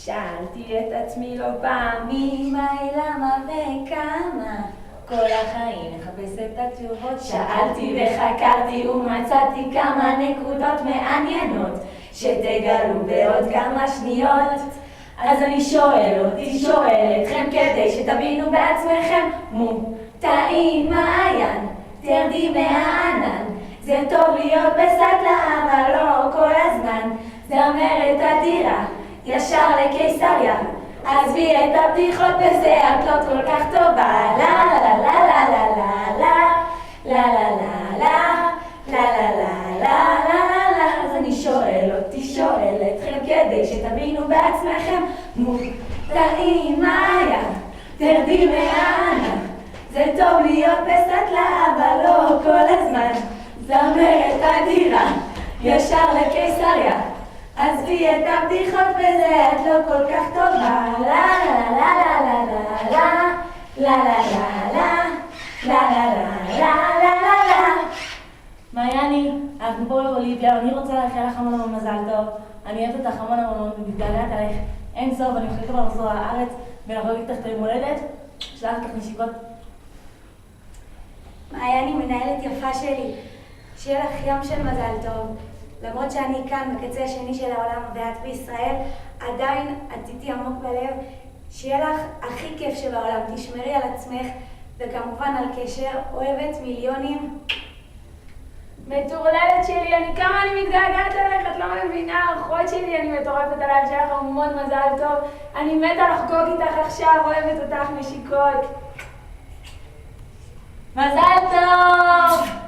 שאלתי את עצמי לא פעם מי, מהי, למה וכמה. כל החיים מחפש את התשובות. שאלתי וחקרתי ומצאתי כמה נקודות מעניינות שתגלו בעוד כמה שניות. אז אני שואל אתכם כדי שתבינו בעצמכם. מוטעים מעיין, תרדי מהענן. זה טוב להיות בסטלה אבל לא כל הזמן. זמרת אדירה ישר לקיסריה, עזבי את הבדיחות בזה את לא כל כך טובה. לה לה לה לה לה לה לה לה לה לה לה לה לה לה לה. אז אני שואל אתכם כדי שתבינו בעצמכם. מוטעים מעיין, תרדי מהענן. זה טוב להיות בסטלה אבל לא כל הזמן. זמרת אדירה ישר לקיסריה, עזבי את הבדיחות בזה את לא כל כך טובה. לה לה לה לה לה לה לה לה לה לה לה לה לה לה. מעייני, אנחנו פה באוליביה ואני רוצה לאחל לך המון מזל טוב. אני אוהבת אותך המון ומתגעגעת עלייך אין סוף. אני חושבת כבר לחזור לארץ ולחגוג איתך את היום הולדת. שלח לך נשיקות. מעייני, מנהלת יפה שלי, שיהיה לך יום של מזל טוב. למרות שאני כאן בקצה השני של העולם ואת בישראל, עדיין את איתי עמוק בלב. שיהיה לך הכי כיף שבעולם, תשמרי על עצמך וכמובן על קשר. אוהבת מיליונים. מטורללת שלי, כמה אני מתגעגעת עליך, את לא מבינה, אחות שלי, אני מטורפת עליך, שיהיה לך המון מזל טוב. אני מתה לחגוג איתך עכשיו, אוהבת אותך, נשיקות. מזל טוב!